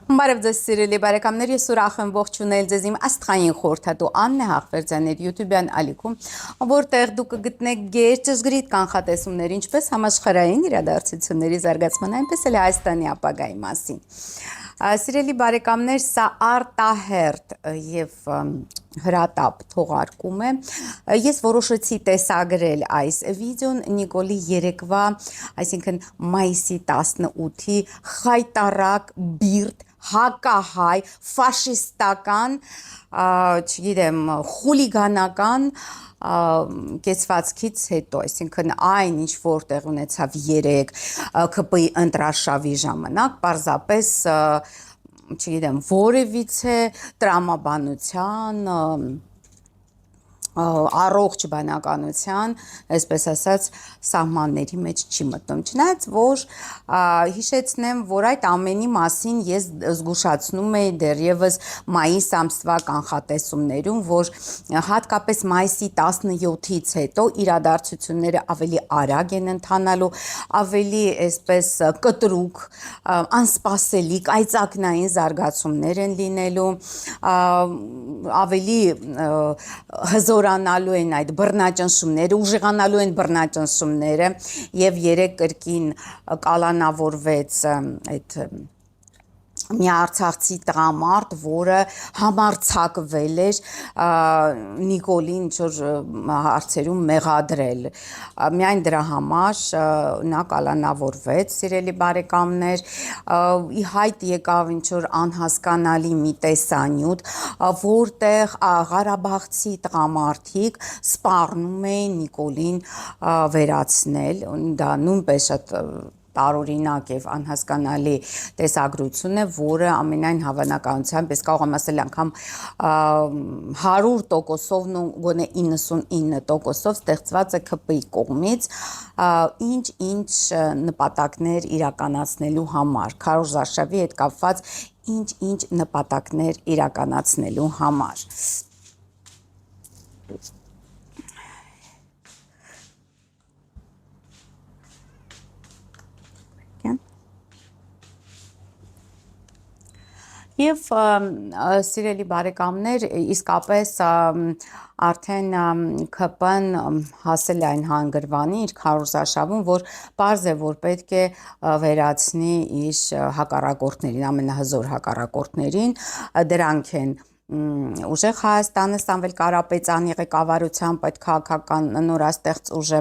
Բարև ձեզ սիրելի բարեկամներ, ես ուրախ եմ ողջունել ձեզ իմ աստղային խորհրդատու Աննե Հաղվերդյանների YouTube-յան ալիքում, որտեղ դուք կգտնեք գերճշգրիտ կանխատեսումներ, ինչպես համաշխարհային իրադարձությունների զարգացման, այնպես էլ Հայաստանի ապագայի մասին։ Սիրելի բարեկամներ, սա արտահերթ եւ հրատապ թողարկում է։ Ես որոշեցի տեսագրել այս վիդեոն Նիկոլի երեկվա, այսինքն մայիսի 18-ի խայտարակ բիրտ հակահայ ֆաշիստական, չգիտեմ, խուլիգանական կեցվածքից հետո, այսինքն այն ինչ որտեղ ունեցավ երեք ԿՊ-ի ընտրարշավի ժամանակ, պարզապես չգիտեմ, որևիցե տրամաբանության առողջ բանականության, այսպես ասած, սահմանների մեջ չի մտնում։ Չնայած որ հիշեցնեմ, որ այդ ամենի մասին ես զգուշացնում էի դեռևս մայիս ամսվա կանխատեսումներում, որ հատկապես մայիսի 17-ից հետո իրադարձությունները ավելի արագ են ընթանալու, ավելի այսպես կտրուկ, անսպասելի, կայծակնային զարգացումներ են լինելու, ավելի հզորանալու են այդ բռնաճնշումները, ուժեղանալու են բռնաճնշումները եւ երեք կրկին կալանավորվեց այդ մի արցախցի տղամարդ, որը համարձակվել էր Նիկոլին ինչ-որ հարցերում մեղադրել։ Միայն դրա համար նա կալանավորվեց, սիրելի բարեկամներ, ի հայտ եկավ ինչ-որ անհասկանալի մի տեսանյութ, որտեղ Ղարաբաղցի տղամարդիկ սպառնում էին Նիկոլին վերացնել, դա նույնպես շատ տարօրինակ եւ անհասկանալի տեսագրություն է, որը ամենայն հավանականությամբ, ես կարող եմ ասել անգամ 100%-ով, գոնե 99%-ով ստեղծված է ԿՊ-ի կողմից, ինչ նպատակներ իրականացնելու համար, քարոզարշավի հետ կապված ինչ նպատակներ իրականացնելու համար։ Եվ սիրելի բարեկամներ, իսկապես արդեն ԿՊ-ն հասել է այն հանգրվանի իր քարոզարշավում, որ պարզ է, որ պետք է վերացնի իր հակառակորդներին, ամենահզոր հակառակորդներին, դրանք են Ուժեղ Հայաստանը Սամվել Կարապետյանի ղեկավարությամբ այդ քաղաքական նորաստեղծ ուժը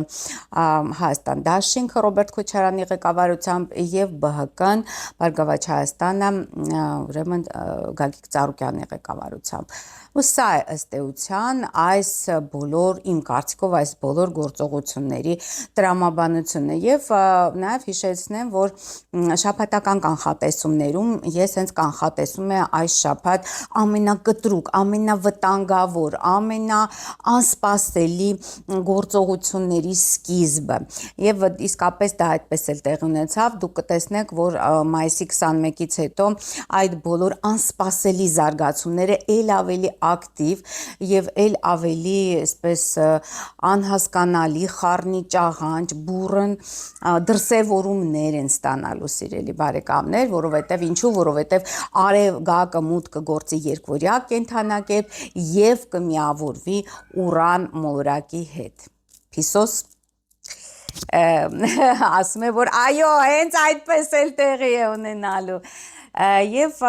Հայաստան դաշինքը Ռոբերտ Քոչարյանի ղեկավարությամբ եւ ԲՀԿ-ն Բարգավաճ Հայաստանը ուրեմն Գագիկ Ծառուկյանի ղեկավարությամբ։ Ու սա է ըստ էության այս բոլոր իմ կարծիքով այս բոլոր գործողությունների տրամաբանությունը եւ նաեւ հիշեցնեմ, որ շաբաթական կանխատեսումներում ես հենց կանխատեսում եմ այս շաբաթ ամենակտրուկ, ամենավտանգավոր, ամենաանսպասելի գործողությունների սկիզբը եւ իսկապես դա այդպես էլ տեղի ունեցավ, դուք կտեսնեք, որ մայիսի 21-ից հետո այդ բոլոր անսպասելի զարգացումները ել ավելի ակտիվ եւ ել ավելի այսպես անհասկանալի, խառնիճաղանճ, բուրըն դրսևորումներ են ստանալու, սիրելի բարեկամներ, որովհետեւ ինչու, որովհետեւ արև գակը մուտք կգործի երկվորյա կենթանակերպ եւ կմիավորվի Ուրան մոլորակի հետ։ Փիսոս ասում է, որ այո, հենց այդպես էլ տեղի է ունենալու։ Եվ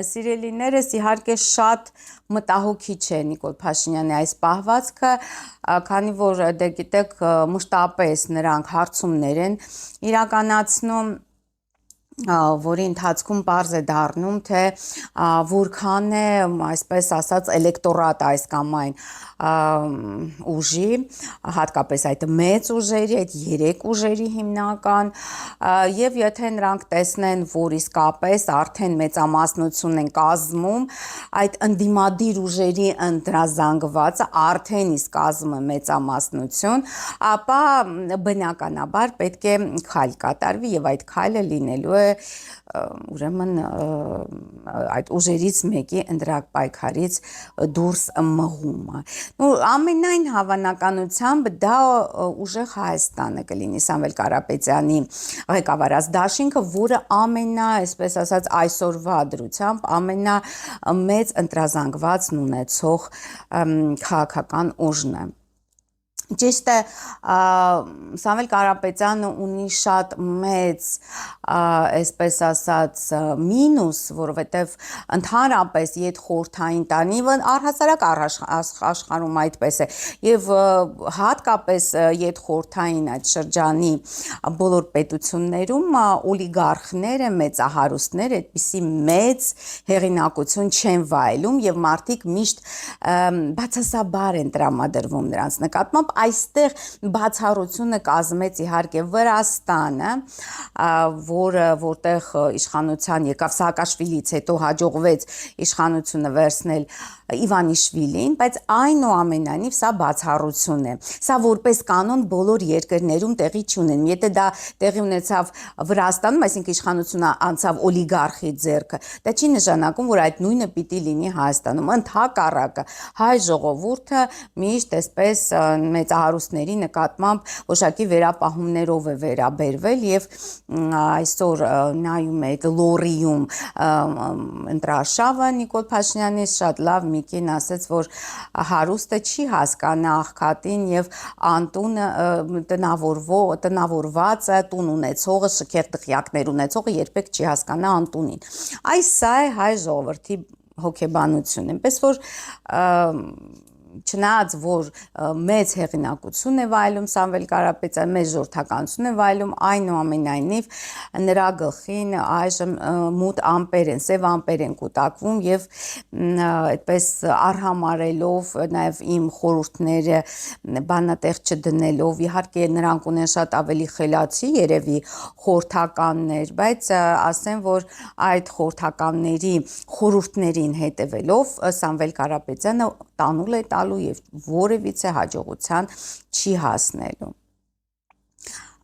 սիրելիներս իհարկե շատ մտահոգիչ է Նիկոլ Փաշինյանի այս պահվածքը, քանի որ դե գիտեք մշտապես նրանք հարցումներ են իրականացնում, որի ընթացքում պարզ է դառնում, թե որքան է, այսպես ասած, էլեկտորատ այս կամ այն ուժի, հատկապես այդ մեծ ուժերի, այդ երեք ուժերի հիմնական, եւ եթե նրանք տեսնեն, որ իսկապես արդեն մեծամասնություն են կազմում, այդ ընդդիմադիր ուժերի ընտրազանգվածը արդեն իսկ կազմում է մեծամասնություն, ապա բնականաբար պետք է քայլ կատարվի եւ այդ քայլը լինելու է ուրեմն այդ ուժերից մեկի ընդրակ պայքարից դուրս մղումը։ Ну ամենայն հավանականությամբ դա ուժեղ Հայաստանը կլինի Սամվել Կարապետյանի ղեկավարած դաշինքը, որը այսպես ասած այսօրվա դրությամբ ամենամեծ ընտրազանգվածն ունեցող քաղաքական ուժն է։ Ճիշտ է, Սամվել Կարապետյանը ունի շատ մեծ, այսպես ասած, մինուս, որովհետև ընդհանրապես յետխորհրդային տանիվը առհասարակ աշխարհում այդպես է, եւ հատկապես յետխորհրդային այդ շրջանի բոլոր պետություններում օլիգարխները, մեծահարուստները այդպիսի մեծ հեղինակություն չեն վայելում եւ մարդիկ միշտ բացասաբար են տրամադրվում նրանց նկատմամբ։ Այստեղ բացառությունը կազմեց իհարկե Վրաստանը, որտեղ իշխանության եկավ Սաակաշվիլից հետո հաջողվեց իշխանությունը վերցնել Իվանիշվիլին, բայց այնուամենայնիվ սա բացառություն է։ Սա որպես կանոն բոլոր երկրներում տեղի չունեն։ Եթե դա տեղի ունեցավ Վրաստանում, այսինքն իշխանությունը անցավ օլիգարխի ձեռքը, դա չի նշանակում, որ այդ նույնը պիտի լինի Հայաստանում։ Ընդհակառակը հայ ժողովուրդը միշտ այսպես մեծահարուստների նկատմամբ որոշակի վերապահումներով է վերաբերվել եւ այսօր նայում եք Լորիում ընտրաշավը Նիկոլ Փաշինյանի շատ լավ մի կին ասեց, որ հարուստը չի հասկանա աղքատին եւ անտունը տնավորվածը, տուն ունեցողը, շքեղ տղյակներ ունեցողը երբեք չի հասկանա անտունին։ Սա է հայ ժողովրդի հոգեբանությունը, այնպես որ չնայած որ մեծ հեղինակություն է վայելում Սամվել Կարապետյանը, մեծ ժողովրդականություն է վայելում, այնուամենայնիվ նրա գլխին այժմ մութ ամպեր են, սև ամպեր են կուտակվում եւ այդպես արհամարելով նաեւ իմ խորհուրդները բանատեղ չդնելով, իհարկե նրանք ունեն շատ ավելի խելացի երևի խորհրդականներ, բայց ասեմ, որ այդ խորհրդականների խորհուրդներին հետևելով Սամվել Կարապետյանը տանուլ է տալու եւ որևիցե հաջողության չի հասնելու։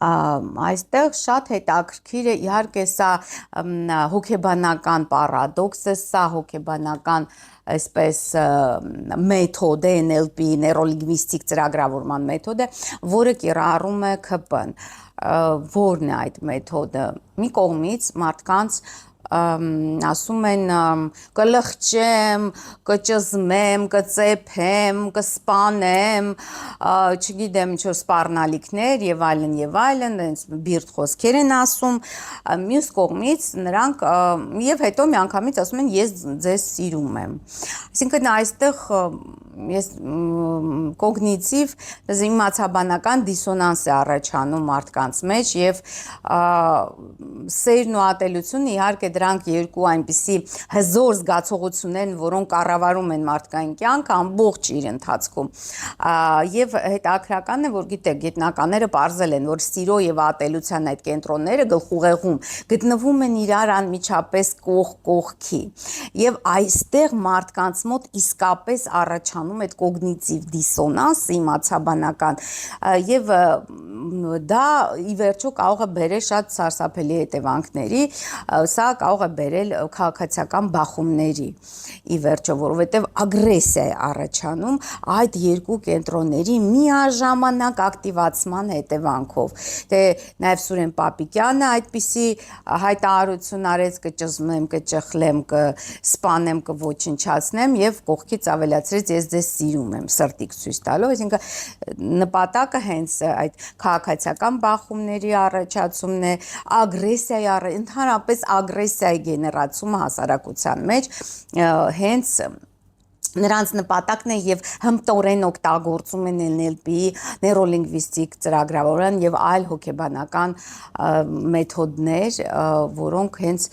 Այստեղ շատ հետաքրքիր է, իհարկե սա հոգեբանական պարադոքս է, սա հոգեբանական այսպես մեթոդ է, NLP, նեյրոլինգվիստիկ ծրագրավորման մեթոդ է, որը կիրառում է ՔՊ-ն։ Որն է այդ մեթոդը։ Մի կողմից մարդկանց ասում են կլխչեմ, կճզմեմ, կծեփեմ, կսպանեմ, չգիտեմ ինչ-որ սպառնալիքներ եւ այլն, այնց բիրտ խոսքեր են ասում, մյուս կողմից նրանք եւ հետո միանգամից ասում են ես ձեզ սիրում եմ։ Այսինքն այստեղ ես կոգնիտիվ իմացաբանական դիսոնանս է առաջանում մարդկանց մեջ եւ սերն ու ատելությունը իհարկե դրանք երկու այնպիսի հզոր զգացողություններ են, որոնք կառավարում են մարդկային կյանքը ամբողջ իր ընթացքում։ Եվ հետաքրքրական է, որ գիտեք, գիտնականները պարզել են, որ սիրո եւ ատելության այդ կենտրոնները գլխուղեղում գտնվում են իրար անմիջապես կողքի։ Եվ այստեղ մարդկանց մոտ իսկապես առաջանում այդ կոգնիտիվ դիսոնանս իմացաբանական եւ դա ի վերջո կարող է բերել շատ սարսափելի հետևանքների, սա կարող է բերել քաղաքացիական բախումների ի վերջո, որովհետև ագրեսիա է առաջանում այդ երկու կենտրոնների միաժամանակ ակտիվացման հետևանքով։ Դե նաև Սուրեն Պապիկյանը այդպիսի հայտարարություն արեց, կճզմեմ, կճխլեմ, կսպանեմ, կոչնչացնեմ եւ կողքից ավելացրեց ես ձեզ սիրում եմ, սրտիկ ցույց տալով, այսինքն նպատակը հենց այդ քաղաքացիական բախումների առաջացումն է, ագրեսիայի ընդհանրապես ագրեսիայի գեներացումը հասարակության մեջ, հենց նրանց նպատակն է եւ հմտորեն օգտագործում են NLP-ի նեյրոլինգվիստիկ ծրագրավորման եւ այլ հոգեբանական մեթոդներ, որոնք հենց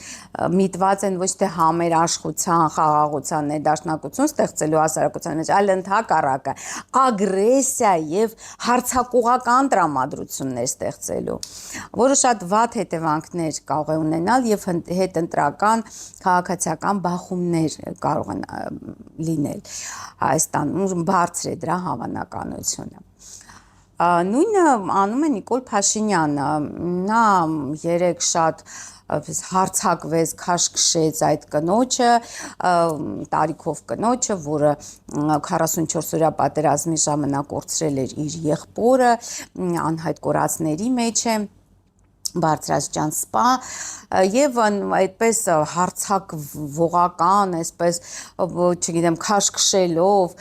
միտված են ոչ թե համերաշխության, խաղաղության ներդաշնակություն ստեղծելու հասարակության մեջ, այլ ընդհակառակը ագրեսիա եւ հարձակողական տրամադրություններ ստեղծելու, որը շատ վատ հետևանքներ կարող է ունենալ եւ հետընտրական քաղաքացիական բախումներ կարող են լինել Հայաստանում, բարձր է դրա հավանականությունը։ Նույնը անում է Նիկոլ Փաշինյանը, նա երեք շատ հարցակվեց, քաշքշեց այդ կնոջը, տարիքով կնոջը, որը 44-օրյա պատերազմի ժամանակ կորցրել էր իր եղբորը, անհայտ կորածների մեջ է, բարձրաստիճան սպա եւ այդպես հարցակողական, այսպես չգիտեմ, քաշքշելով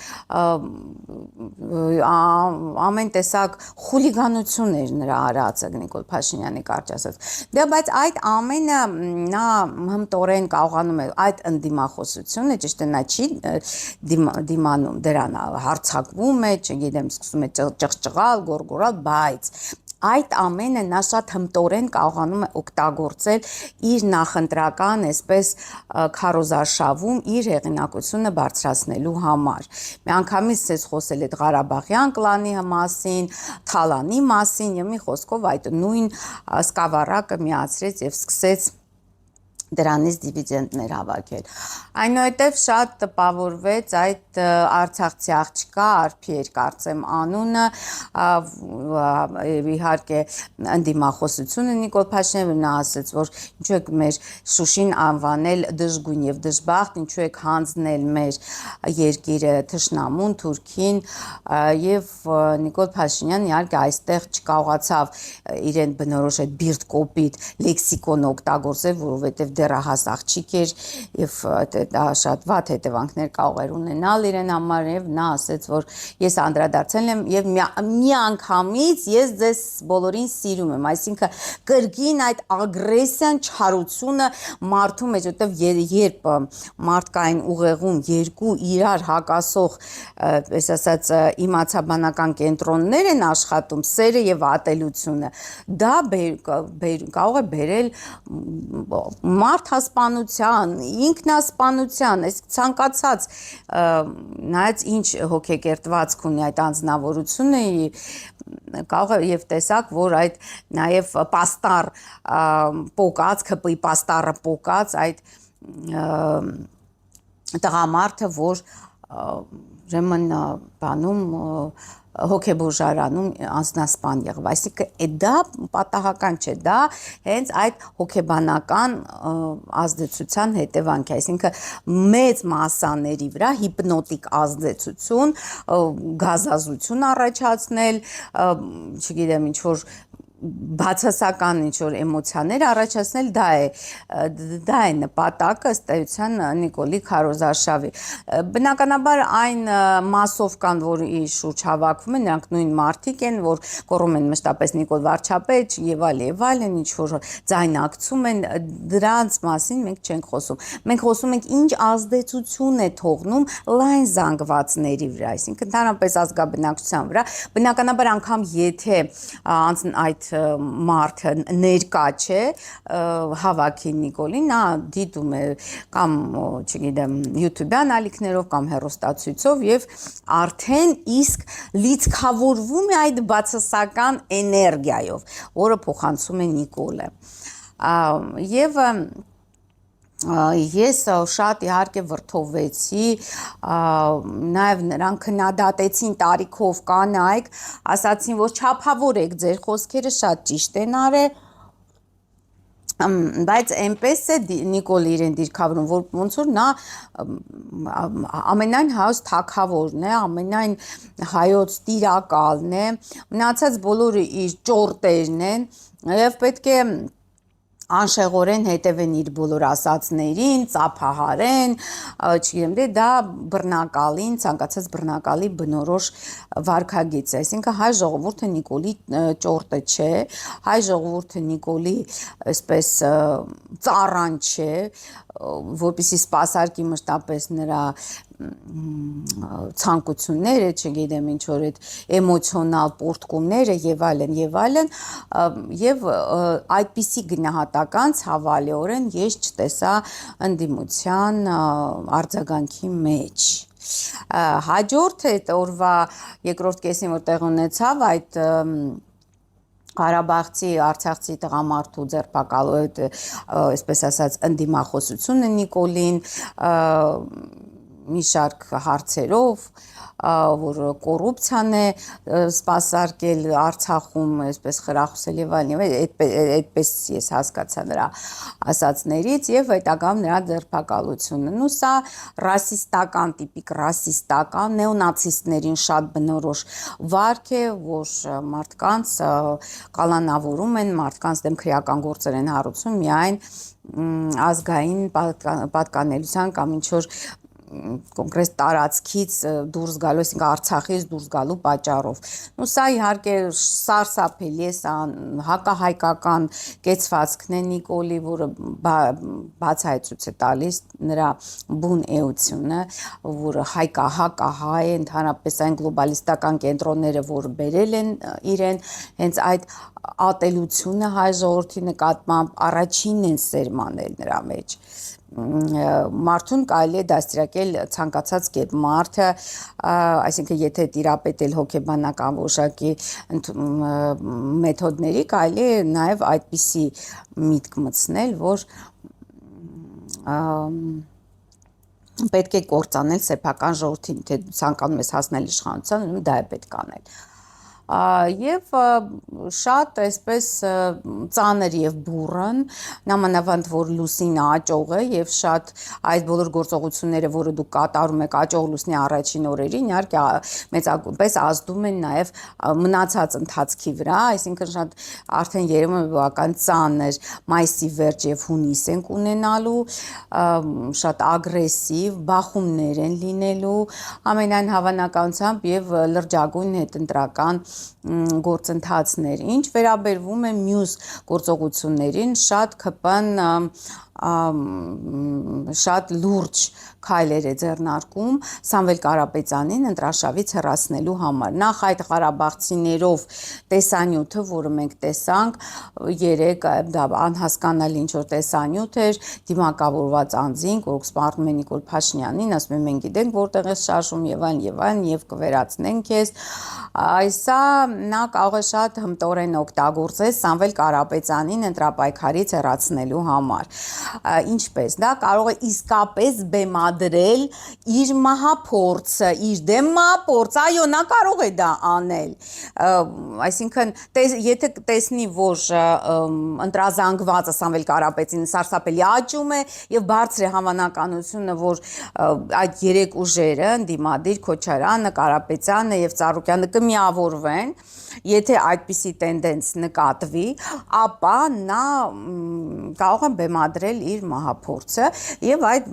ամեն տեսակ խուլիգանություն էր նրա արածը Նիկոլ Փաշինյանի կարճ ասած։ Դե բայց այդ ամենը նա հմտորեն կարողանում է այդ ընդդիմախոսությունը, ճիշտ է, նա չի դիմանում դրան, հարցակվում է, չգիտեմ, սկսում է ճղճղալ, գոռգոռալ, բայց այդ ամենը նա շատ հմտորեն կարողանում է օգտագործել իր նախընտրական, այսպես քարոզարշավում իր հեղինակությունը բարձրացնելու համար։ Միանգամից ես խոսել այդ Ղարաբաղյան կլանի մասին, Թալանի մասին, եւ մի խոսքով այդ նույն սկավառակը միացրեց եւ սկսեց դրանից դիվիդենդներ հավաքել։ Այնուհետև շատ տպավորվեց այդ արցախցի աղջկա Արփիեր կարծեմ անունը, իհարկե ընդդիմախոսությունը Նիկոլ Փաշինյանը, նա ասաց, որ ինչու եք մեր Շուշին անվանել դժգույն եւ դժբախտ, ինչու եք հանձնել մեր երկիրը թշնամուն, Թուրքին, եւ Նիկոլ Փաշինյանը իհարկե այստեղ չկարողացավ իրեն բնորոշ այդ բիրտ կոպիտ լեքսիկոն օգտագործել, որովհետեւ դեռահաս աղջիկ էր եւ դա շատ վատ հետևանքներ կարող էր ունենալ իրեն համար եւ նա ասաց, որ ես անդրադարձել եմ եւ մի անգամից ես ձեզ բոլորին սիրում եմ, այսինքն կրկին այդ ագրեսիան, չարությունը մարդու մեջ, որտեւ երբ մարդկային ուղեղում երկու իրար հակասող, այս ասած իմացաբանական կենտրոններ են աշխատում, սերը եւ ատելությունը, դա կարող է բերել մարդասպանության, ինքնասպանության, այս ցանկացած նայած ինչ հոգեկերտվածք ունի այդ անձնավորությունը, կարող է եւ տեսակ, որ այդ նաեւ պաստառ պոկած, ԿՊ-ի պաստառը պոկած այդ տղամարդը, որ ուրեմն բանում հոգեբուժարանում անձնասպան եղավ, այսինքն դա պատահական չէ, դա հենց այդ հոգեբանական ազդեցության հետևանք է, այսինքն մեծ մասաների վրա հիպնոտիկ ազդեցություն, գազազություն առաջացնել, չգիտեմ, ինչ որ բացասական ինչ-որ էմոցիաներ առաջացնել, դա է նպատակը ըստ էության Նիկոլի քարոզարշավի։ Բնականաբար այն մասով կան, որ իր շուրջ հավաքվում են, նրանք նույն մարդիկ են, որ կոռում են մշտապես Նիկոլ Վարչապետ եւ այլն, ինչ-որ ձայնակցում են, դրանց մասին մենք չենք խոսում։ Մենք խոսում ենք ինչ ազդեցություն է թողնում լայն զանգվածների վրա, այսինքն ընդհանրապես ազգաբնակչության վրա, բնականաբար անգամ եթե այդ մարդը ներկա չէ հավաքի Նիկոլին, նա դիտում է կամ, չգիտեմ, YouTube-յան ալիքներով կամ հեռուստացույցով եւ արդեն իսկ լիցքավորվում է այդ բացասական էներգիայով, որը փոխանցում է Նիկոլը։ Եվ ես շատ իհարկե վրդովվեցի, նաև նրանք քննադատեցին տարիքով կանայք, ասացին, որ չափավոր եք, ձեր խոսքերը շատ ճիշտ են արել, բայց այնպես է Նիկոլը իրեն դիրքավորում, որ ոնց որ նա ամենայն հայոց թագավորն է, ամենայն հայոց տիրակալն է, մնացած բոլորը իր ճորտերն են, եւ պետք է անշեղորեն հետևեն իր բոլոր ասածներին, ծափահարեն, չգիտեմ, դա բռնակալին, ցանկացած բռնակալի բնորոշ վարքագիծ է, այսինքն հայ ժողովուրդը Նիկոլի ճորտը չէ, հայ ժողովուրդը Նիկոլի այսպես ծառան չէ, որպեսզի սպասարկի մշտապես նրա ցանկությունները, չգիտեմ, ինչ որ այդ էմոցիոնալ պորտկումները եւ այլն եւ այդպիսի գնահատական ցավալիորեն ես չտեսա ընդդիմության արձագանքի մեջ։ Հաջորդ այդ օրվա երկրորդ կեսին որ տեղ ունեցավ այդ Ղարաբաղցի, Արցախցի տղամարդու ձերբակալու, այսպես ասած, ընդդիմախոսությունը Նիկոլին, մի շարք հարցերով, որ կոռուպցիան է սպասարկել Արցախում, այսպես խրախուսել եւ այլն, այդպես ես հասկացա նրա ասածներից եւ հետագայում նրա ձերբակալությունն ու սա ռասիստական, տիպիկ ռասիստական, նեոնացիստներին շատ բնորոշ վարք է, որ մարդկանց կալանավորում են, մարդկանց դեմ քրեական գործեր են հարուցում միայն ազգային պատկանելության կամ ինչ-որ կոնկրետ տարածքից դուրս գալու, այսինքն Արցախից դուրս գալու պատճառով։ Ու սա իհարկե սարսափելի է, սա հակահայկական կեցվածքն է Նիկոլի, որը բացահայտույց է տալիս նրա բուն էությունը, որը հակահայ է, ընդհանրապես այն գլոբալիստական կենտրոնները, որ բերել են իրեն, հենց այդ ատելությունը հայ ժողովրդի նկատմամբ առաջինն են սերմանել նրա մեջ։ Մարդուն կարելի է դաստիարակել ցանկացած կերպ մարդը, այսինքն եթե տիրապետել հոգեբանական որոշակի մեթոդների, կարելի է նաև այդպիսի միտք մտցնել, որ պետք է կործանել սեփական ժողովրդին, թե ցանկանում ես հասնել իշխանության, դա է պետք անել։ Եվ շատ այսպես ծանր եւ բուրըն, նամանավանդ որ լուսինը աճող է եւ շատ այդ բոլոր գործողությունները, որը դուք կատարում եք աճող լուսնի առաջին օրերին, իհարկե մեծապես ազդում են նաեւ մնացած ընթացքի վրա, այսինքն շատ արդեն երևում է բավական ծանր մայիսի վերջ եւ հունիս ենք ունենալու, շատ ագրեսիվ բախումներ են լինելու, ամենայն հավանականությամբ եւ լրջագույն հետընտրական գործընթացներ, ինչ վերաբերվում է մյուս գործողություններին, շատ ԿՊ-ն շատ լուրջ քայլեր է ձեռնարկում Սամվել Կարապետյանին ընտրաշավից հեռացնելու համար։ Նախ այդ ղարաբաղցիներով տեսանյութը, որը մենք տեսանք երեք, դա անհասկանալի ինչ-որ տեսանյութ էր, դիմակավորված անձին, որ սպառնում է Նիկոլ Փաշինյանին, ասում է մենք գիտենք որտեղ է շարժում եւ այլն եւ կվերացնենք քեզ։ Այսա նա կարող է շատ հմտորեն օգտագործել Սամվել Կարապետյանին ընտրապայքարից հեռացնելու համար։ Ինչպես դա կարող է իսկապես բեմադրել իր մահափորձը, իր դեմ մահափորձ, այո, նա կարող է դա անել։ Այսինքն, եթե տեսնի, որ ընտրազանգվածը Սամվել Կարապետյանը սարսափելի աճում է եւ բարձր է հավանականությունը, որ այդ երեք ուժերը, Դիմադիր, Քոչարյանը, Կարապետյանը եւ Ծառուկյանը կմիավորվեն, եթե այդպիսի տենդենս նկատվի, ապա նա կարող է բեմադրել իր մահափորձը եւ այդ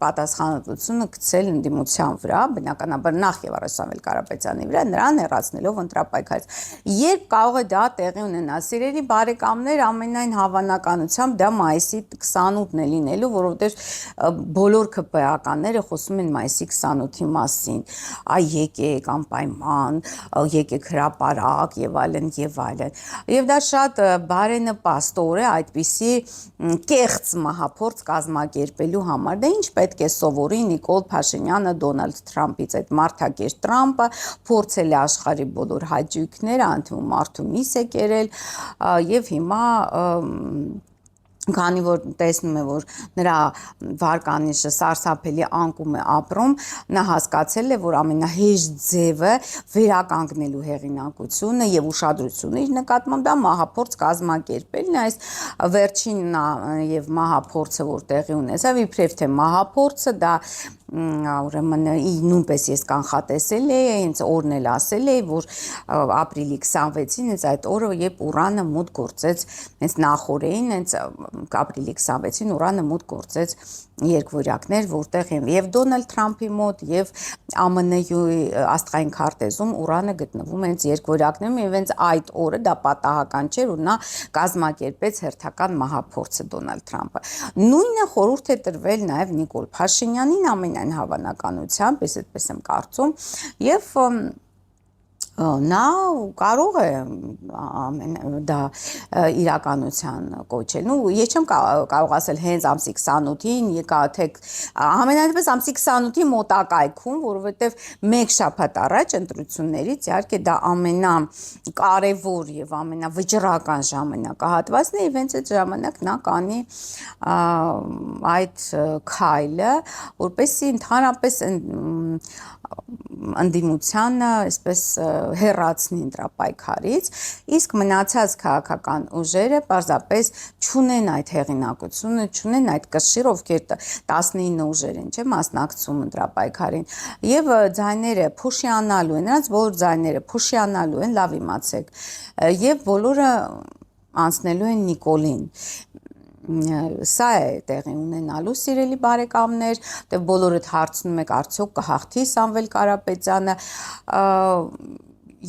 պատասխանատվությունը գցել ընդդիմության վրա, բնականաբար նախ եւ առաջ Սամվել Կարապետյանի վրա, նրան հեռացնելով ընտրապայքարից։ Երբ կարող է դա տեղի ունենալ, սիրելի բարեկամներ, ամենայն հավանականությամբ դա մայիսի 28-ն է լինելու, որովհետեւ բոլոր ԿՊ-ականները խոսում են մայիսի 28-ի մասին։ Այ եկեք անպայման, եկեք հրապարակ եւ այլն եւ այլն։ Եվ դա շատ բարենպաստ օր է այդպիսի կեղծ մահափորձ կազմակերպելու համար։ Դա ինչ պետք է սովորի Նիկոլ Փաշինյանը Դոնալդ Թրամփից, այդ մարդակեր Թրամփը փորձել է աշխարհի բոլոր հաճույքները, անդուր մարդու միս է կերել եւ հիմա քանի որ տեսնում է, որ նրա վարկանիշը սարսափելի անկում է ապրում, նա հասկացել է, որ ամենահեշտ ձևը վերականգնելու հեղինակությունը եւ ուշադրությունը իր նկատմամբ դա մահափորձ կազմակերպելն է, այս վերջին եւ մահափորձը, որ տեղի ունեցավ, իբրև թե մահափորձը դա ուրեմն նույնպես ես կանխատեսել էի, հենց օրն էլ ասել էի, որ ապրիլի 26-ին հենց այդ օրը, երբ Ուրանը մոտ գործեց, հենց նախորդին, հենց ապրիլի 26-ին Ուրանը մոտ գործեց երկվորյակներ, որտեղ եւ Դոնալդ Թրամփի մոտ եւ ԱՄՆ-ի աստղային քարտեզում Ուրանը գտնվում հենց երկվորյակներում եւ հենց այդ օրը դա պատահական չէր, որ նա կազմակերպեց հերթական մահափորձը Դոնալդ Թրամփը։ Նույնը խորհուրդ է տրվել նաեւ Նիկոլ Փաշինյանին ամենայն հավանականությամբ, ես այդպես եմ կարծում, եւ Նա կարող է դա իրականության կոչել։ Ես չեմ կարող ասել հենց ամսի 28-ին եկա թե ամենայնպես ամսի 28-ի մոտակայքում, որովհետև մեկ շաբաթ առաջ ընտրություններից իհարկե դա ամենակարևոր եւ ամենավճռական ժամանակահատվածն է, եւ հենց այդ ժամանակ նա կանի այդ քայլը, որպեսզի ընդհանրապես ընդդիմությանը այսպես հեռացնի ընտրապայքարից, իսկ մնացած քաղաքական ուժերը պարզապես չունեն այդ հեղինակությունը, չունեն այդ կշիռ, ովքեր 19 ուժեր են, չէ՞, մասնակցում ընտրապայքարին, եւ ձայները փոշիանալու են, նրանց բոլոր ձայները փոշիանալու են, լավ իմացեք, եւ բոլորը անցնելու են Նիկոլին։ Սա է տեղի ունենալու, սիրելի բարեկամներ, դե բոլորդ հարցնում եք արդյոք կհաղթի Սամվել Կարապետյանը,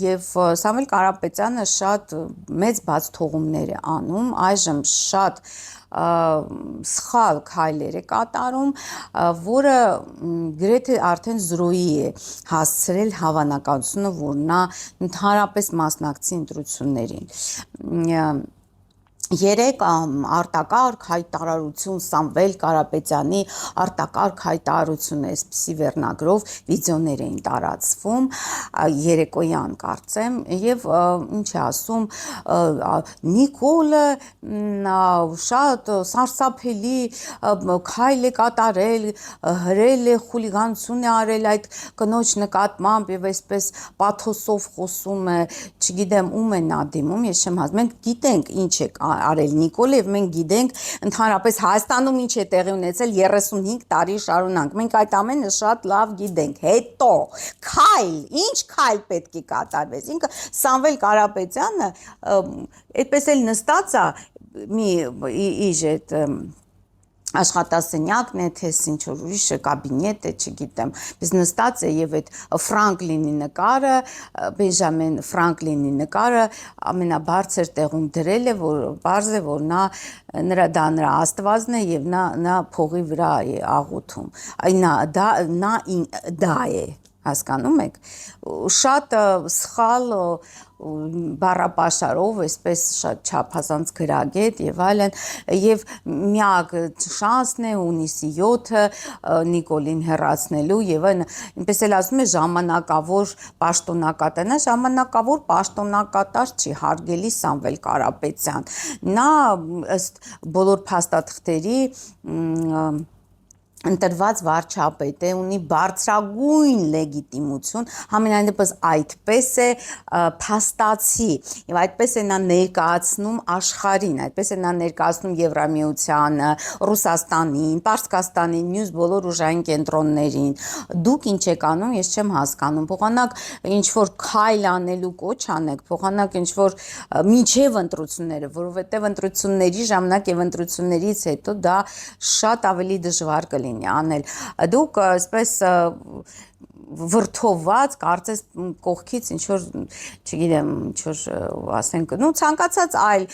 եւ Սամվել Կարապետյանը շատ մեծ բացթողումներ է անում, այժմ շատ սխալ քայլեր է կատարում, որը գրեթե արդեն զրոյի է հասցրել հավանականությունը, որ նա ընդհանրապես մասնակցի ընտրություններին։ Երեք արտակարգ հայտարարություն Սամվել Կարապետյանի արտակարգ հայտարարությունը այսպիսի վերնագրով վիդեոներ էին տարածվում երեկոյան կարծեմ եւ ինչ է ասում Նիկոլը շատ սարսափելի քայլ է կատարել, հրել է, խուլիգանություն է արել այդ կնոջ նկատմամբ եւ այսպես պաթոսով խոսում է, չգիտեմ ում է նա դիմում, ես չեմ հասկանում, մենք գիտենք ինչ է արել Նիկոլը եւ մենք գիտենք ընդհանրապես Հայաստանում ինչ է տեղի ունեցել 35 տարի շարունակ։ Մենք այդ ամենը շատ լավ գիտենք։ Հետո քայլ, ինչ քայլ պետք է կատարվես։ Ինքը Սամվել Կարապետյանը այդպես էլ նստած է մի իր այդ աշխատասենյակն է, թե ինչ որ ուրիշ կաբինետ է, չգիտեմ, բայց նստած է եւ այդ Ֆրանկլինի նկարը, Բենջամին Ֆրանկլինի նկարը ամենաբարձր տեղում դրել է, որ բարձ է, որ նրա աստվածն է եւ նա փողի վրա է աղոթում։ Այն դա է, հասկանում եք, շատ սխալ բառապաշարով, այսպես շատ չափազանց գրագետ եւ այլն, եւ միակ շանսն է հունիսի 7-ը Նիկոլին հեռացնելու եւ այնպես էլ ասում է ժամանակավոր պաշտոնակատար, նա ժամանակավոր պաշտոնակատար չի, հարգելի Սամվել Կարապետյան, նա ըստ բոլոր փաստաթղթերի ընտրված վարչապետ է, ունի բարձրագույն լեգիտիմություն, համենայնդեպս այդպես է փաստացի եւ այդպես է նա ներկայացնում աշխարհին, այդպես է նա ներկայացնում Եվրամիությանը, Ռուսաստանին, Պարսկաստանին, մյուս բոլոր ուժային կենտրոններին։ Դուք ինչ եք անում, ես չեմ հասկանում։ Փոխանակ ինչ որ քայլ անելու կոչ անեք, փոխանակ ինչ որ միջև ընտրությունները, որովհետեւ ընտրությունների ժամանակ եւ ընտրություններից հետո դա շատ ավելի դժվար կլինի անել։ Դուք այսպես վրթոված, կարծես կողքից ինչ որ, չգիտեմ, ինչ որ ասենք, ցանկացած այլ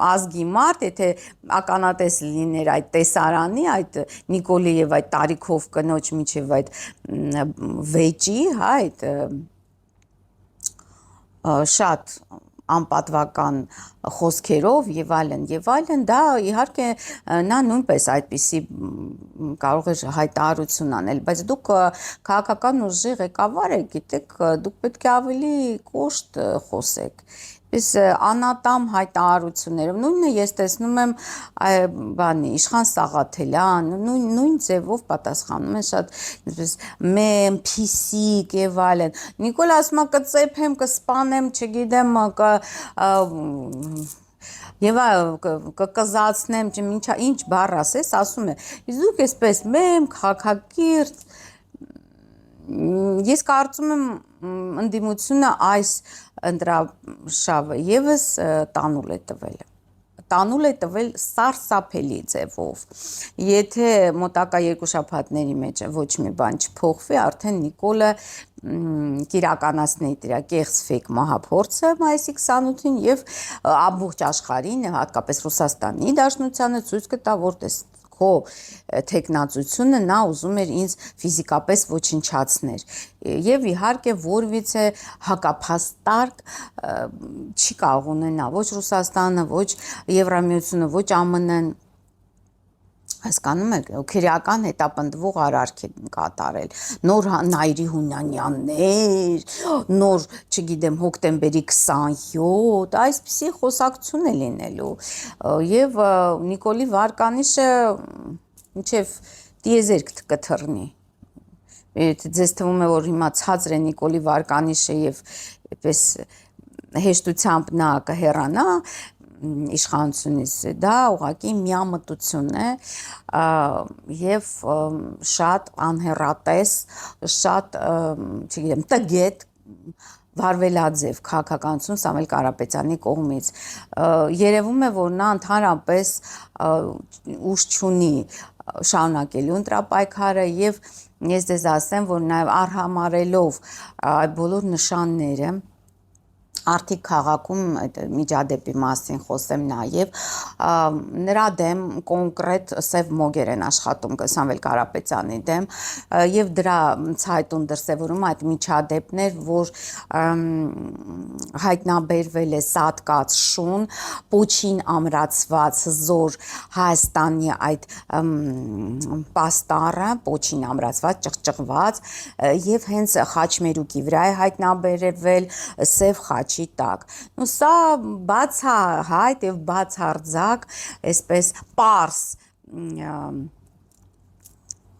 ազգի մարդ, եթե ականատես լիներ այդ տեսարանի, այդ Նիկոլի եւ այդ տարիքով կնոջ միջև այդ վեճի, հա, այդ շատ անպատվական խոսքերով եւ այլն, դա իհարկե նա նույնպես այդպիսի կարող է հայտարարություն անել, բայց դուք քաղաքական ուժի ղեկավար եք, գիտեք, դուք պետք է ավելի կոշտ խոսեք։ Իս անատամ հայտարարություններով, նույնը ես տեսնում եմ Իշխան Սաղաթելյան, նույն ձևով պատասխանում են շատ մեմ, փիսիկ եւ այլն։ Նիկոլ ասում է կծեփեմ, կսպանեմ, չգիտեմ, եւ կկզացնեմ, ինչ բառ ասես, ասում է։ Իսկ դուք այսպես մեմ, քաղաքակիրթ, ես կարծում եմ ընդդիմությունը այս ընտրաշավը եւս տանուլ է տվել սարսափելի ձևով։ Եթե մոտակա 2 շաբաթների մեջ ոչ մի բան չփոխվի, արդեն Նիկոլը կիրականացնի իր կեղծ ֆեյք մահափորձը մայիսի 28-ին եւ ամբողջ աշխարհին, հատկապես Ռուսաստանի Դաշնությանը ցույց կտա, որ քո թեկնածությունը նա ուզում էր ինձ ֆիզիկապես ոչնչացներ եւ իհարկե որևիցե հակափաստարկ չի կարող ունենալ ոչ Ռուսաստանը, ոչ Եվրամիությունը, ոչ ԱՄՆ-ն հասկանում եք, քրեական հետապնդվող արարք է կատարել, նոր Նայիրի Հունանյաններ, նոր, չգիտեմ, հոկտեմբերի 27, այսպիսի խոսակցություն է լինելու, և Նիկոլի Վարկանիշը մինչև տիեզերք կթռնի, ձեզ թվում է, որ հիմա ցածր է Նիկոլի Վարկանիշը և այդպես հեշտությամբ նա կհեռանա իշխանությունից, դա ուղղակի միամտություն է և շատ անհեռատես, շատ, չգիտեմ, տգետ վարվելաձև քաղաքականություն Սամվել Կարապետյանի կողմից։ Երևում է, որ նա ընդհանրապես ուժ չունի շարունակելու ընտրապայքարը և ես ձեզ ասեմ, որ նաև արհամարելով այդ բոլոր նշանները Արդիկ քաղաքում միջադեպի մասին խոսեմ նաև, նրա դեմ կոնկրետ սև մոգեր են աշխատում Սամվել Կարապետյանի դեմ և դրա ցայտուն դրսևորում այդ միջադեպներ, որ հայտնաբերվել է սատկած շուն, պոչին ամրացված զոր Հայաստանի այդ պաստառը, պոչին ամրացված, ճղճղված և հենց խաչմերուկի վրա է հայտնաբերվել սև խաչ տակ, սա բացահայտ և բացարձակ, այսպես պարզ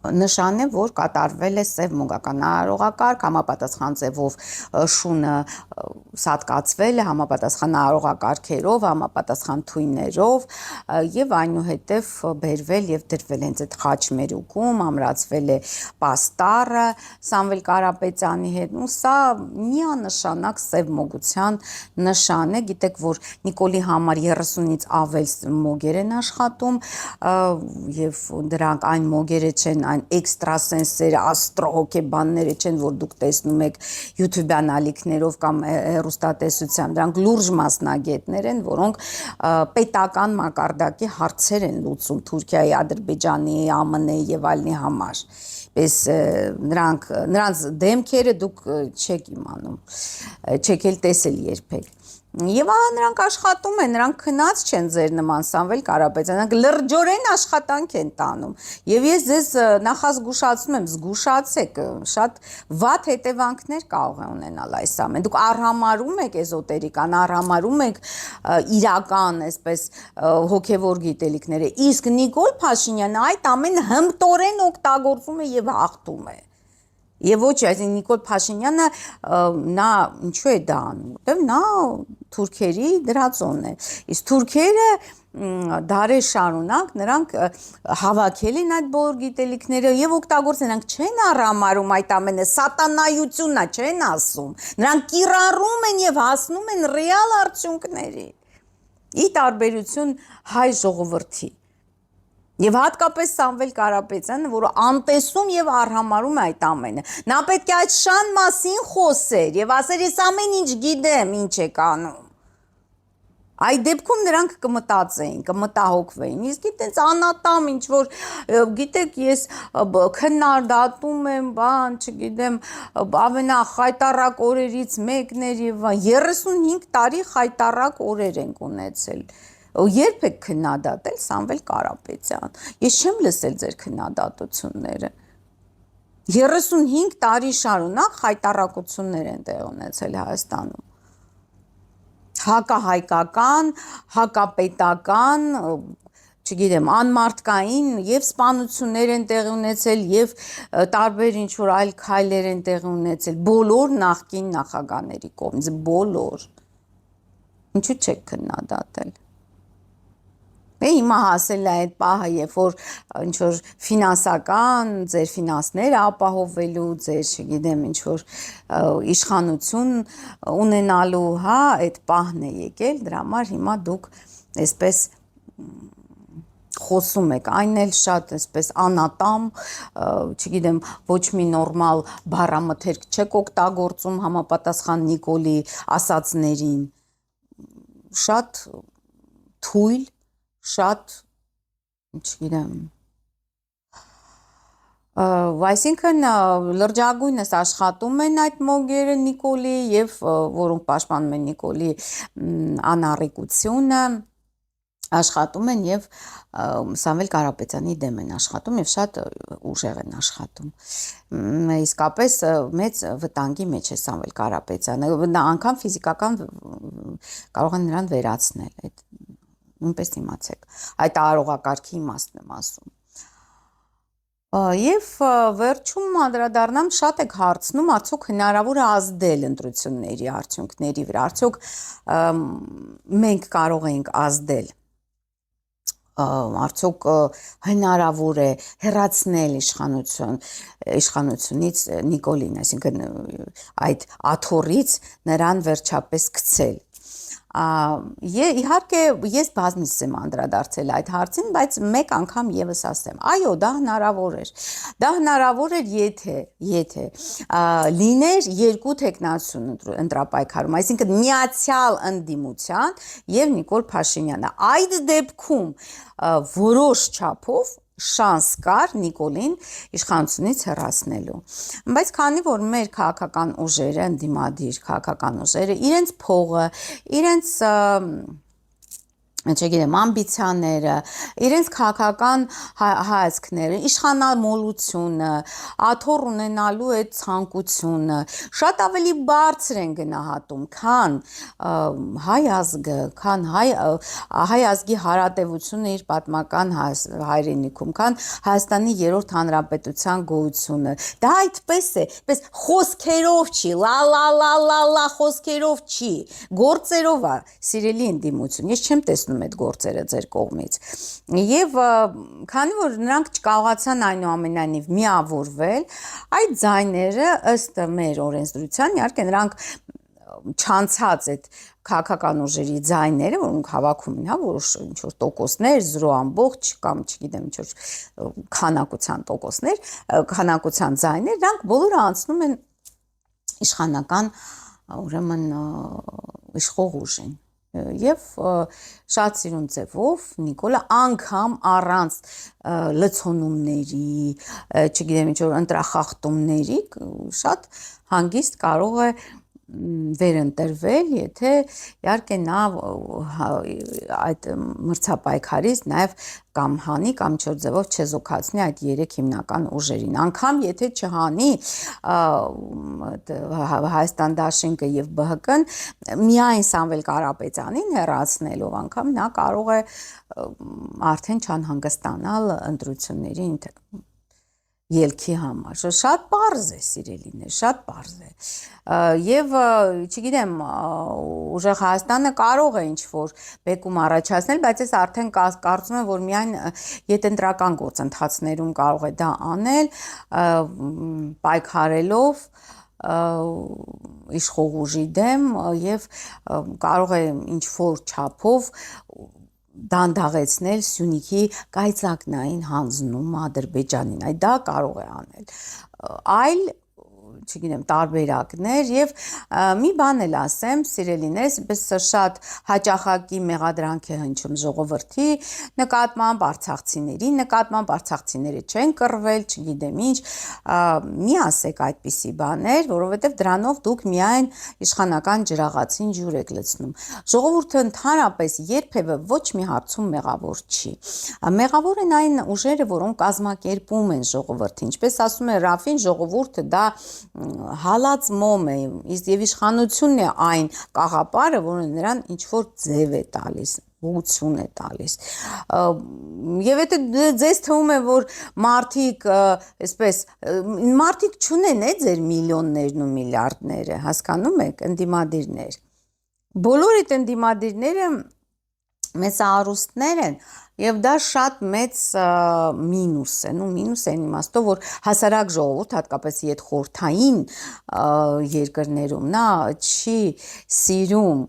նշան է, որ կատարվել է սև մոգական արարողակարգ, համապատասխան ձևով շունը սատկացվել է, համապատասխան արարողակարգերով, համապատասխան թույներով և այնուհետև բերվել և դրվել հենց այդ խաչմերուկում, ամրացվել է պաստառը Սամվել Կարապետյանի հետ, սա միանշանակ սև մոգության նշան է, գիտեք, որ Նիկոլի համար 30-ից ավել մոգեր են աշխատում և դրանք այն մոգերը չեն, այն էքստրասենսերը, աստրոհոգեբանները չեն, որ դուք տեսնում եք յութուբյան ալիքներով կամ հեռուստատեսությամբ, դրանք լուրջ մասնագետներ են, որոնք պետական մակարդակի հարցեր են լուծում Թուրքիայի, Ադրբեջանի, ԱՄՆ-ի և այլնի համար, նրանց դեմքերը դուք չեք իմանում, չեք էլ տեսել երբեք Եվ նրանք աշխատում են, նրանք քնած չեն ձեր նման Սամվել Կարապետյան, նրանք լրջորեն աշխատանք են տանում և ես ձեզ նախազգուշացնում եմ, զգուշացեք, շատ վատ հետևանքներ կարող է ունենալ այս ամեն, դուք արհամարում եք էզոտերիկան, արհամարում եք իրական, այսպես հոգևոր գիտելիքները, իսկ Նիկոլ Փաշինյանը այդ ամենը հմտորեն օգտագործում է և հաղթում է Եվ ոչ, այսինքն Նիկոլ Փաշինյանը նա ինչու է դա անում, նա թուրքերի դրածոն է, իսկ թուրքերը դարեր շարունակ նրանք հավաքել են այդ բոլոր գիտելիքները և օգտագործել, նրանք չեն արհամարում այդ ամենը, սատանայությունն է, չեն ասում, նրանք կիրառում են և հասնում են ռեալ արդյունքների, ի տարբերություն հայ ժողովրդի Եվ հատկապես Սամվել Կարապետյանը, որը անտեսում և արհամարում է այդ ամենը, նա պետք է այդ շան մասին խոսեր և ասեր, ես ամեն ինչ գիտեմ, ինչ եք անում Այդ դեպքում նրանք կմտածեին, կմտահոգվեին, իսկ այտենց անատամ ինչ-որ, գիտեք, ես քննադատում եմ, չգիտեմ, ամենախայտառակ օրերից մեկն էր և 35 տարի խայտառակ օրեր ենք ունեցել Երբ եք քննադատել Սամվել Կարապետյան, ես չեմ լսել ձեր քննադատությունները 35 տարի շարունակ խայտառակություններ են տեղ ունեցել Հայաստանում Հակահայկական, հակապետական, չգիտեմ, անմարդկային և սպանություններ են տեղի ունեցել և տարբեր ինչ-որ այլ քայլեր են տեղի ունեցել բոլոր նախկին նախագահների կողմից, բոլոր Ինչու չեք քննադատել Հիմա հասել է այդ պահը, երբ որ ինչ-որ ֆինանսական, ձեր ֆինանսները ապահովելու, ձեր, չգիտեմ, ինչ-որ իշխանություն ունենալու, այդ պահն է եկել, դրա համար հիմա դուք այսպես խոսում եք, այն էլ շատ այսպես անատամ, չգիտեմ, ոչ մի նորմալ բառամթերք չեք օգտագործում համապատասխան Նիկոլի ասածներին, շատ թույլ, շատ, չգիտեմ, Այսինքն լրջագույնս աշխատում են այդ մոգերը Նիկոլի եւ որոնք պաշտպանում են Նիկոլի անառիկությունը աշխատում են եւ Սամվել Կարապետյանի դեմ են աշխատում եւ շատ ուժեղ են աշխատում իսկապես մեծ վտանգի մեջ է Սամվել Կարապետյանը նա անգամ ֆիզիկական կարող են նրան վերացնել այդ նույնպես իմացեք այդ արարողակարգի իմաստն եմ ասում Եվ վերջում անդրադառնամ շատ եք հարցնում, արդյոք հնարավոր է ազդել ընտրությունների արդյունքների վրա, արդյոք մենք կարող ենք ազդել, արդյոք հնարավոր է հեռացնել իշխանությունից Նիկոլին, այսինքն այդ աթոռից նրան վերջապես գցել Իհարկե ես բազմիցս եմ անդրադարձել այդ հարցին, բայց մեկ անգամ եւս ասեմ, այո, դա հնարավոր էր, եթե լիներ երկու տեխնացիոն ընտրապայքարում, այսինքն միացյալ ընդդիմության եւ Նիկոլ Փաշինյանը, այդ դեպքում որոշ չափով շանս կար Նիկոլին իշխանությունից հեռացնելու բայց քանի որ մեր քաղաքական ուժերը ընդդիմադիր քաղաքական ուժերը իրենց փողը իրենց չգիտեմ ամբիցիաները իրենց քաղաքական հայացքները իշխանամոլությունը աթոռ ունենալու այդ ցանկությունը շատ ավելի բարձր են գնահատում քան հայ ազգը քան հայ ազգի հարատևությունը իր պատմական հայրենիքում քան Հայաստանի երրորդ հանրապետության գոյությունը դա այդպես է պես խոսքերով չի լա խոսքերով չի գործերով է սիրելի ընդդիմություն ես չեմ տեսնում այդ գործերը ձեր կողմից եւ քանի որ նրանք չկարողացան այնուամենայնիվ միավորվել այդ ձայները ըստ մեր օրենսդրության իհարկե նրանք չանցած այդ քաղաքական ուժերի ձայները որոնք հավաքում են հա որոշ ինչ որ տոկոսներ 0.ամբողջ կամ չգիտեմ ինչ որ քանակության տոկոսներ քանակության ձայներ նրանք բոլորը անցնում են իշխանական ուրեմն իշխող ուժին Եվ շատ սիրուն ձևով Նիկոլը անգամ առանց լցոնումների, չգիտեմ ինչ որ ընտրախախտումների շատ հանգիստ կարող է վերընտրվել, եթե իհարկե նա այդ մրցապայքարից նաև կամ հանի կամ չոր ձևով չեզոքացնի այդ երեք հիմնական ուժերին։ Անգամ եթե չհանի Հայաստան դաշինքը եւ ԲՀԿ-ն միայն Սամվել Կարապետյանին հեռացնելով անգամ նա կարող է արդեն չանհանգստանալ ընտրությունների ելքի համար։ Շատ պարզ է, սիրելիներ, շատ պարզ է։ Եվ չգիտեմ, ուժեղ Հայաստանը կարող է ինչ-որ բեկում առաջացնել, բայց ես արդեն կարծում եմ, որ միայն յետընտրական գործընթացներում կարող է դա անել, պայքարելով իշխող ուժի դեմ եւ կարող է ինչ-որ չափով դանդաղեցնել Սյունիքի կայծակնային հանձնումը Ադրբեջանին, այդ դա կարող է անել, այլ չգիտեմ, տարբերակներ եւ մի բան էլ ասեմ, սիրելիներս, պես շատ հաճախակի մեղադրանք է հնչում ժողովրդի նկատմամբ, արցախցիների նկատմամբ, արցախցիները չեն կռվել, չգիտեմ ինչ, մի ասեք այդպիսի բաներ, որովհետեւ դրանով դուք միայն իշխանական ջրաղացին ջուր եք լցնում։ Ժողովուրդը ընդհանրապես երբևէ ոչ մի հարցում մեղավոր չի։ Մեղավոր են այն ուժերը, որոնք կազմակերպում են ժողովրդին, ինչպես ասում է Ռաֆին, ժողովուրդը դա հալած մոմ է, եւ իշխանությունն է այն կաղապարը, որը նրան ինչ-որ ձև է տալիս, ուղղություն է տալիս։ Եվ եթե ձեզ թվում է, որ մարդիկ, այսպես, մարդիկ չունեն է ձեր միլիոններն ու միլիարդները, հասկանում եք, ընդդիմադիրներ։ Բոլոր այդ ընդդիմադիրները մեծ արուստներ են, Եվ դա շատ մեծ մինուս է, մինուս է իմաստով, որ հասարակ ժողովուրդ, հատկապես իդ խորհրդային երկրներում, նա չի սիրում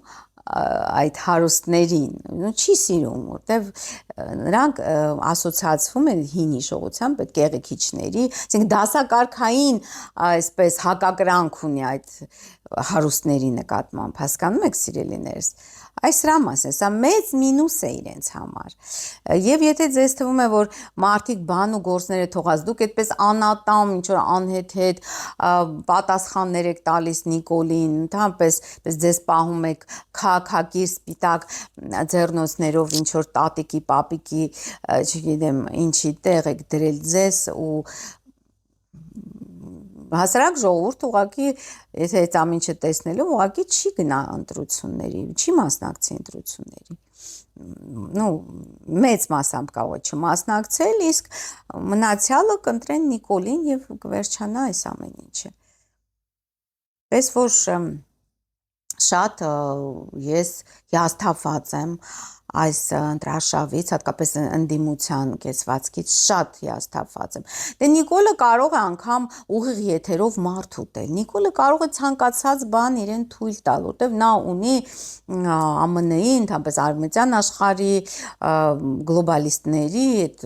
այդ հարուստներին, չի սիրում, որտեվ նրանք ասոցիացվում են հին հիշողությամբ այդ կեղեքիչների, ասենք դասակարգային այսպես հակակրանք ունի այդ հարուստների նկատմամբ, հասկանում եք սիրելիներս, այս սրա մասին, սա մեծ մինուս է իրենց համար, եւ եթե ձեզ թվում է, որ մարդիկ բան ու գործները թողած, դուք այդպես անատամ, ինչ-որ անհեթեթ պատասխաններ եք տալիս Նիկոլին, ընդհանրապես ձեզ պահում եք քաքակիր սպիտակ ձեռնոցներով, ինչ-որ տատիկի, պապիկի, չգիտեմ, ինչի տեղ եք դրել ձեզ ու հասարակ ժողովուրդ ուղղակի եթե այդ ամինչը տեսնելու ուղղակի չի գնա ընտրությունների, չի մասնակցի ընտրությունների։ Ну, մեծ մասամբ կարող է չմասնակցել, իսկ մնացյալը կընտրեն Նիկոլին եւ կվերջանա այս ամեն ինչը։ Պես որ շատ ես հիասթափված եմ այս ընտրաշավից, հատկապես ընդդիմության կեցվածքից շատ հիասթափված եմ։ Դե Նիկոլը կարող է անգամ ուղիղ եթերով մարդ ուտել։ Նիկոլը կարող է ցանկացած բան իրեն թույլ տալ, որտեվ նա ունի ԱՄՆ-ի, ընդհանրապես արևմտյան աշխարհի գլոբալիստների այդ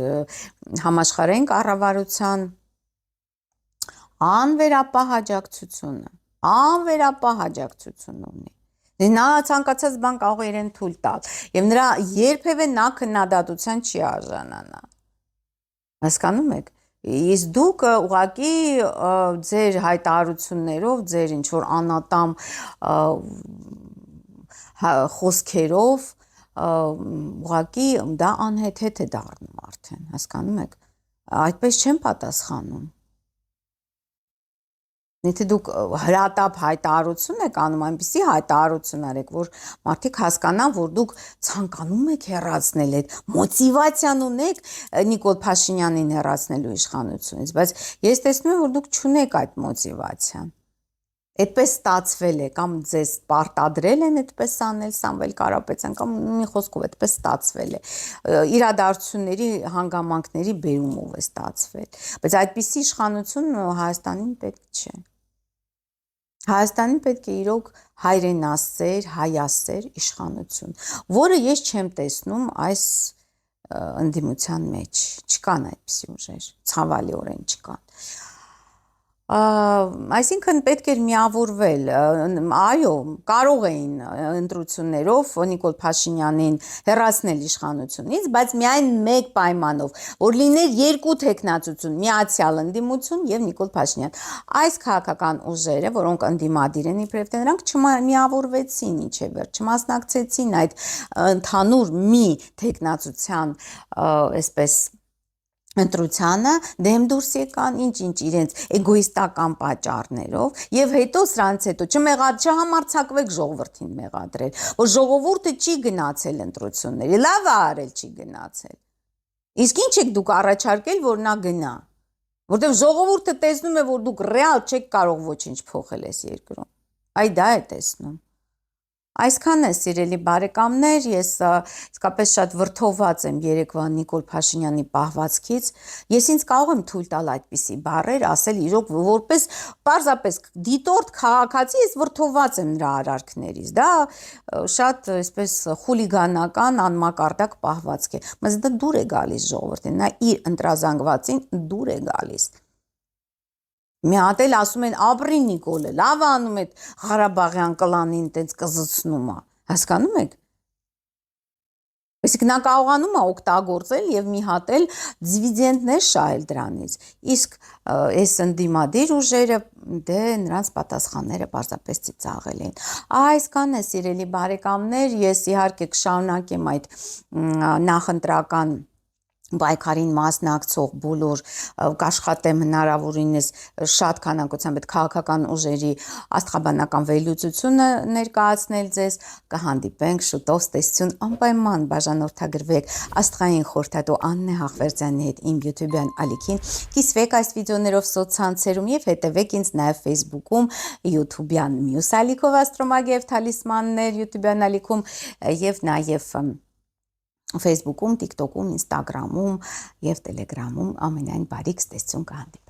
համաշխարհային կառավարության անվերապահ աջակցություն ունի։ Նա ցանկացած բան կարող է իրեն թույլ տալ եւ նրա երբևէ նա քննադատության չի արժանանա։ Հասկանում եք։ Իսկ դուք ուղղակի ձեր հայտարարություններով, ձեր ինչ որ անատամ խոսքերով ուղղակի դա անհեթեթ է դառնում արդեն, հասկանում եք։ Այդպես չեն պատասխանում։ Եթե դուք հրատապ հայտարարություն եք անում, այնպիսի հայտարարություն արեք, որ մարդիկ հասկանան, որ դուք ցանկանում եք հեռացնել այդ մոտիվացիան ունեք Նիկոլ Փաշինյանին հեռացնելու իշխանությունից, բայց ես տեսնում եմ, որ դուք չունեք այդ մոտիվացիան։ Այդպես ստացվել է, կամ ձեզ պարտադրել են այդպես անել Սամվել Կարապետյան, կամ մի խոսքով այդպես ստացվել է։ Իրադարձությունների հանգամանքների բերումով է ստացվել։ Բայց այդպիսի իշխանություն Հայաստանին պետք չէ։ Հայաստանին պետք է իրոք հայրենասեր, հայասեր իշխանություն, որը ես չեմ տեսնում այս ընդդիմության մեջ, չկան այդպիսի ուժեր, ցավալիորեն չկան։ Այսինքն պետք էր միավորվել, այո, կարող էին ընտրություններով Նիկոլ Փաշինյանին հեռացնել իշխանությունից, բայց միայն մեկ պայմանով, որ լիներ երկու թեկնածություն, միացյալ ընդդիմություն եւ Նիկոլ Փաշինյան։ Այս քաղաքական ուժերը, որոնք ընդդիմադիր են իբրև թե նրանք չմիավորվեցին իջե վերջ, չմասնակցեցին այդ ընդհանուր մի թեկնածության, այսպես ընտրությանը դեմ դուրս եկան ինչ իրենց էգոիստական պատճառներով եւ հետո սրանց հետո չհամարցակվեք ժողովրդին մեղադրել, որ ժողովուրդը չի գնացել ընտրությունների, լավ է արել չի գնացել։ Իսկ ինչ եք դուք առաջարկել, որ նա գնա, որտեղ ժողովուրդը տեսնում է, որ դուք ռեալ չեք կարող ոչինչ փոխել այս երկրում։ Այ դա է տեսնում։ Այսքան է, սիրելի բարեկամներ, ես իսկապես շատ վրդովված եմ երեկվա Նիկոլ Փաշինյանի պահվածքից։ Ես ինձ կարող եմ թույլ տալ այդպիսի բառեր, ասել իրոք որպես պարզապես դիտորդ քաղաքացի, ես վրդովված եմ նրա արարքներից։ Դա շատ այսպես խուլիգանական, անմակարդակ պահվածք է։ Բայց դա դուր է գալիս ժողովրդին, նա իր ընտրազանգվածին դուր է գալիս։ Մի հատ էլ ասում են ապրի Նիկոլը, լավ անում է Ղարաբաղյան կլանին տենց կզցնում է, հասկանում եք։ Այսինքն նա կարողանում է օգտագործել եւ մի հատ էլ դիվիդենդներ շահել դրանից։ Իսկ այս ընդդիմադիր ուժերը դե նրանց պատասխանները պարզապես ծիծաղել են։ Այսքան է, սիրելի բարեկամներ, ես իհարկե կշարունակեմ այդ նախընտրական պայքարին մասնակցող բոլոր կաշխատեմ հնարավորինս շատ քանակությամբ այդ քաղաքական ուժերի աստղաբանական վերլուծությունը ներկայացնել ձեզ, կհանդիպենք շուտով, ստեսություն, անպայման բաժանորդագրվեք Աստղային խորհրդատու Աննե Հախվերդյանի հետ իմ YouTube-յան ալիքին, կիսվեք այս վիդեոներով սոցցանցերում եւ հետեւեք ինձ նաեւ Facebook-ում, YouTube-յան մյուս ալիքով Աստրոմագիվ Թալիսմաններ YouTube-յան ալիքում եւ նաեւ Facebook-ում, TikTok-ում, Instagram-ում եւ Telegram-ում ամենայն բարիք ստեսություն կհանդիպենք։